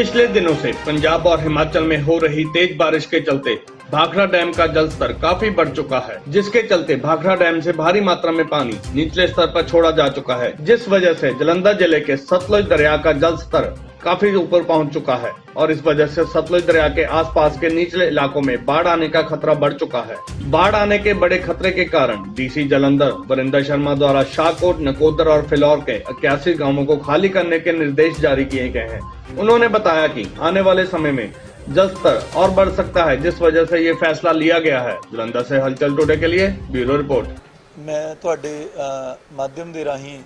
पिछले दिनों से पंजाब और हिमाचल में हो रही तेज बारिश के चलते भाखड़ा डैम का जल स्तर काफी बढ़ चुका है, जिसके चलते भाखड़ा डैम से भारी मात्रा में पानी निचले स्तर पर छोड़ा जा चुका है, जिस वजह से जालंधर जिले के सतलुज दरिया का जल स्तर काफी ऊपर पहुंच चुका है और इस वजह से सतलुज दरिया के आसपास के निचले इलाकों में बाढ़ आने का खतरा बढ़ चुका है। बाढ़ आने के बड़े खतरे के कारण डीसी जालंधर वरिंदर शर्मा द्वारा शाहकोट, नकोदर और फिलौर के 81 गांवों को खाली करने के निर्देश जारी किए गए हैं। उन्होंने बताया कि आने वाले समय में जल स्तर और बढ़ सकता है, जिस वजह से ये फैसला लिया गया है। जालंधर से हलचल टुडे के लिए ब्यूरो रिपोर्ट। मैं तुहाडे माध्यम दे राही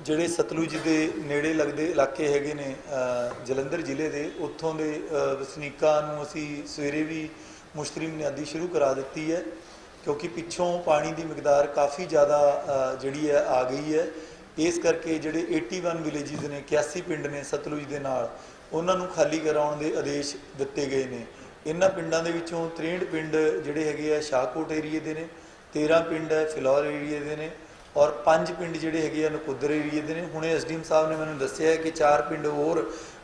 ਜਿਹੜੇ ਸਤਲੁਜ ਦੇ ਨੇੜੇ ਲੱਗਦੇ ਇਲਾਕੇ ਹੈਗੇ ਨੇ ਜਲੰਧਰ ਜ਼ਿਲ੍ਹੇ ਦੇ, ਉੱਥੋਂ ਦੇ ਵਸਨੀਕਾਂ ਨੂੰ ਅਸੀਂ ਸਵੇਰੇ ਵੀ ਮੁਸ਼ਤਰੀ ਬੁਨਿਆਦੀ ਸ਼ੁਰੂ ਕਰਾ ਦਿੱਤੀ ਹੈ, ਕਿਉਂਕਿ ਪਿੱਛੋਂ ਪਾਣੀ ਦੀ ਮਿਕਦਾਰ ਕਾਫੀ ਜ਼ਿਆਦਾ ਜਿਹੜੀ ਹੈ ਆ ਗਈ ਹੈ। ਇਸ ਕਰਕੇ ਜਿਹੜੇ 81 ਵਿਲੇजेस ਨੇ, 81 ਪਿੰਡ ਨੇ ਸਤਲੁਜ ਦੇ ਨਾਲ, ਉਹਨਾਂ ਨੂੰ ਖਾਲੀ ਕਰਾਉਣ ਦੇ ਆਦੇਸ਼ ਦਿੱਤੇ ਗਏ ਨੇ। ਇਹਨਾਂ ਪਿੰਡਾਂ ਦੇ ਵਿੱਚੋਂ 63 ਪਿੰਡ ਜਿਹੜੇ ਹੈਗੇ ਆ ਸ਼ਾਹਕੋਟ ਏਰੀਏ ਦੇ ਨੇ, 13 ਪਿੰਡ ਹੈ ਫਿਲੌਰ ਏਰੀਏ ਦੇ ਨੇ और 5 पिंड जोड़े है नकोदर एरिए के ने। हुणे एसडीएम साहब ने मैंने दसिया है कि 4 पिंड होर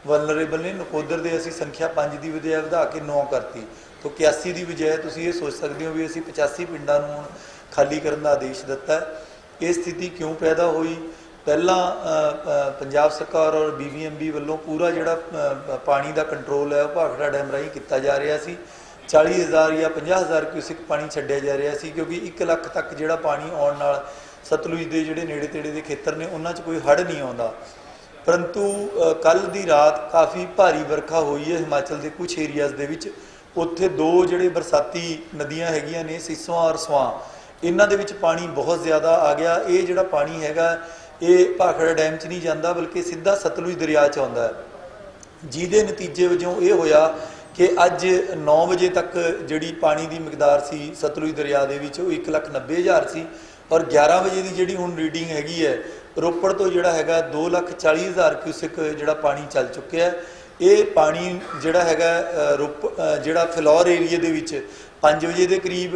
वलनरेबल ने। नकोदर के असी संख्या 5 की बजाय वधा के 9 करती, तो 81 की बजाय तुसीं ये सोच सकते हो भी असी 85 पिंडों नूं खाली करने का आदेश दिता है। ये स्थिति क्यों पैदा हुई? पहला पंजाब सरकार और BBMB वालों पूरा जोड़ा पानी का कंट्रोल है भाखड़ा डैम राही किया जा रहा सी। 40,000 या 50,000 क्यूसिक पानी छड्डिया जा रहा सी, क्योंकि 1 लाख तक जोड़ा पानी आने नाल सतलुज के जोड़े नेड़े तेड़े के खेतर ने उन्होंने कोई हड़ नहीं आता। परंतु कल की रात काफ़ी भारी वर्खा हुई है हिमाचल के कुछ एरियाज़ के विच। उत्थे 2 जोड़े बरसाती नदियाँ हैगियां ने, सिसवां और स्वां, इन्हां दे विच पानी बहुत ज़्यादा आ गया। ये जोड़ा पानी हैगा ये भाखड़ा डैम च नहीं जाता, बल्कि सीधा सतलुज दरिया च आउंदा है, जिहदे नतीजे वजों ये होया कि अज 9 बजे तक जिहड़ी पानी की मिकदार सी सतलुज दरिया दे विच 1,90,000 सी, और 11 बजे की जी हुण रीडिंग हैगी है रोपड़ तो जोड़ा है 2,40,000 क्यूसिक जोड़ा पानी चल चुके है। ये पानी जोड़ा है जोड़ा फिलौर एरिए के 5 बजे के करीब,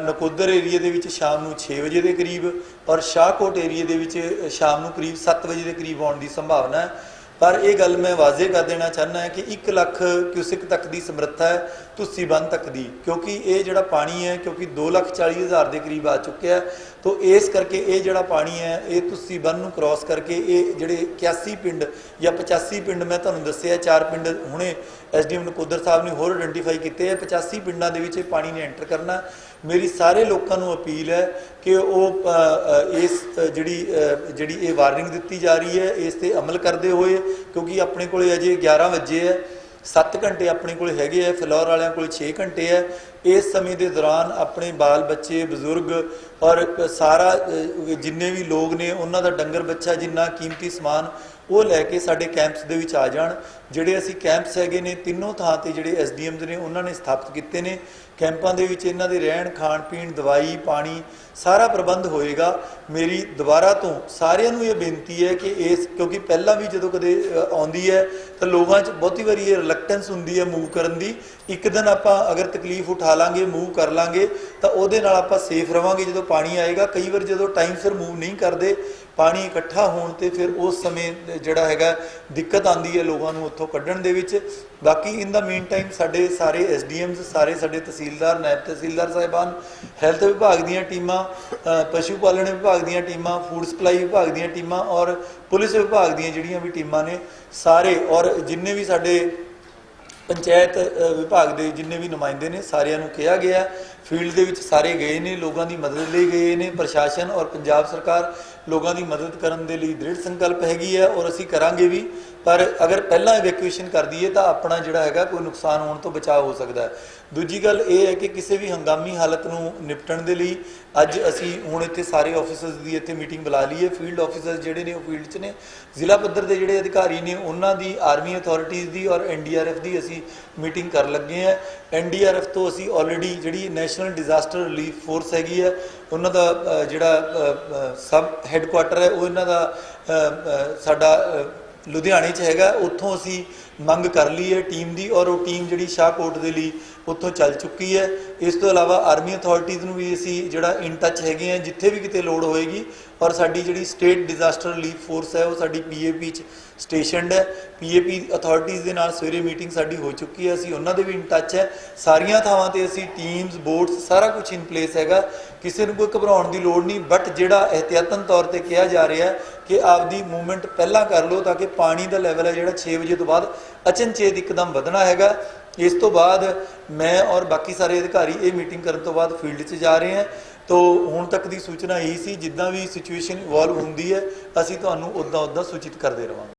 नकोदर एरिए के शाम को 6 बजे के करीब, और शाहकोट एरिए के शाम को करीब 7 बजे के करीब आने की संभावना है। पर यह गल मैं वाजे कर देना चाहना है कि 1 लाख क्यूसिक तक की समर्था है तुस्सी बंद तक की, क्योंकि ये जोड़ा पानी है क्योंकि 2,40,000 के करीब आ चुके हैं। तो इस करके ये जोड़ा पानी है ये तुस्सी बंद नूं क्रॉस करके ये जोड़े 81 पिंड या 85 पिंड मैं तुहानूं दस्सिया, 4 पिंड हुणे SDM नकोदर साहब ने होर आइडेंटिफाई किए हैं। 85 पिंडों के विच पानी ने एंटर करना। मेरी सारे लोगों को अपील है कि वो इस जी ये वार्निंग दी जा रही है इस पर अमल करते हुए, क्योंकि अपने को अजे 11 बजे है, 7 घंटे अपने को हैगे है, फिलौर वालियां कोल 6 घंटे है। इस समय के दौरान अपने बाल बच्चे, बजुर्ग और सारा जिन्ने भी लोग ने उन्हों का डंगर बच्चा जिन्ना कीमती समान वो लैके साडे कैंप्स दे विच आ जाण। जिहड़े असीं कैंप्स हैगे ने तीनों थां ते जिहड़े SDMs ने उन्होंने स्थापित किए ने। कैंपां दे विच इन्हां दे रहण खाण पीण दवाई पानी सारा प्रबंध होएगा। मेरी दोबारा तो सारिਆਂ ਨੂੰ ये बेनती है कि इस क्योंकि पहला भी जो कदे आउंदी है तो लोगों च बहुती बारी ये रिलैक्टेंस हुंदी है मूव करन दी। एक दिन आपां अगर तकलीफ उठा लांगे मूव कर लांगे तो उहदे नाल आपां सेफ रवांगे। जो पानी आएगा कई बार जो टाइम सिर मूव नहीं करते पानी इकट्ठा होने ते फिर उस समय जिहड़ा हैगा दिक्कत आती है लोगों को उत्थों कड्ढण दे विच। बाकी इन द मीन टाइम साडे सारे SDMs, सारे साडे तहसीलदार, नायब तहसीलदार साहिबान, हैल्थ विभाग दीयां टीमां, पशु पालन विभाग दीयां टीमां, फूड सप्लाई विभाग दीयां टीमां और पुलिस विभाग दीयां जिहड़ियां भी टीमां ने सारे, और जिन्ने भी साडे पंचायत विभाग के जिन्ने भी नुमाइंदे ने सारिਆਂ ਨੂੰ कहा गया। फील्ड के सारे गए ने, लोगों की मदद लिए गए ने। प्रशासन और पंजाब सरकार लोगों की मदद करने के लिए दृढ़ संकल्प हैगी है और असी करांगे भी। पर अगर पहला इवैक्यूएशन कर दीए तो अपना जोड़ा है कोई नुकसान होने तो बचाव हो सकता है। दूजी गल ये है कि किसी भी हंगामी हालत में निपटण के लिए अज असी हुण इत्थे सारे ऑफिसर्स की इत्थे मीटिंग बुला ली है। फील्ड ऑफिसर्स जिहड़े ने फील्ड च ने, जिला पद्धर के जिहड़े अधिकारी ने उन्हां दी, आर्मी अथॉरिटीज़ की और NDRF की असी मीटिंग कर लगे हैं। NDRF तो असी ऑलरेडी जिहड़ी नैशनल डिजास्टर रिलीफ फोर्स हैगी है उन्हां दा जिहड़ा सब हैडकुआटर है वो इन्हां दा साडा लुधियाने च हैगा, उत्थों असी मंग कर ली है टीम की, और वो टीम जी शाहकोट के लिए ਉੱਥੋਂ ਚੱਲ ਚੁੱਕੀ ਹੈ। ਇਸ ਤੋਂ ਇਲਾਵਾ ਆਰਮੀ ਅਥਾਰਟੀਜ਼ ਨੂੰ ਵੀ ਅਸੀਂ ਜਿਹੜਾ ਇਨ ਟੱਚ ਹੈਗੇ ਆ, ਜਿੱਥੇ ਵੀ ਕਿਤੇ ਲੋੜ ਹੋਏਗੀ। ਔਰ ਸਾਡੀ ਜਿਹੜੀ ਸਟੇਟ ਡਿਜ਼ਾਸਟਰ ਰਿਲੀਫ ਫੋਰਸ ਹੈ ਉਹ ਸਾਡੀ PAP 'ਚ ਸਟੇਸ਼ਨਡ ਹੈ। PAP ਅਥਾਰਟੀਜ਼ ਦੇ ਨਾਲ ਸਵੇਰੇ ਮੀਟਿੰਗ ਸਾਡੀ ਹੋ ਚੁੱਕੀ ਹੈ, ਅਸੀਂ ਉਹਨਾਂ ਦੇ ਵੀ ਇਨ ਟੱਚ ਹੈ। ਸਾਰੀਆਂ ਥਾਵਾਂ ਤੇ ਅਸੀਂ ਟੀਮਸ, ਬੋਟਸ, ਸਾਰਾ ਕੁਝ ਇਨ ਪਲੇਸ ਹੈਗਾ। ਕਿਸੇ ਨੂੰ ਕੋਈ ਘਬਰਾਉਣ ਦੀ ਲੋੜ ਨਹੀਂ, ਬਟ ਜਿਹੜਾ ਇਹਤਿਆਤਨ ਤੌਰ ਤੇ ਕਿਹਾ ਜਾ ਰਿਹਾ ਹੈ ਕਿ ਆਪਦੀ ਮੂਵਮੈਂਟ ਪਹਿਲਾਂ ਕਰ ਲਓ ਤਾਂ ਕਿ ਪਾਣੀ ਦਾ ਲੈਵਲ ਹੈ ਜਿਹੜਾ 6 ਵਜੇ ਤੋਂ ਬਾਅਦ ਅਚਨਚੇਤ ਇੱਕਦਮ ਵਧਣਾ ਹੈਗਾ। ਇਸ ਤੋਂ ਬਾਅਦ ਮੈਂ ਔਰ ਬਾਕੀ ਸਾਰੇ ਅਧਿਕਾਰੀ ਇਹ ਮੀਟਿੰਗ ਕਰਨ ਤੋਂ ਬਾਅਦ ਫੀਲਡ 'ਚ ਜਾ ਰਹੇ ਹਾਂ। ਤੋ ਹੁਣ ਤੱਕ ਦੀ ਸੂਚਨਾ ਇਹੀ ਸੀ, ਜਿੱਦਾਂ ਵੀ ਸਿਚੁਏਸ਼ਨ ਇਵੋਲਵ ਹੁੰਦੀ ਹੈ ਅਸੀਂ ਤੁਹਾਨੂੰ ਉੱਦਾਂ ਸੂਚਿਤ ਕਰਦੇ ਰਹਾਂਗੇ।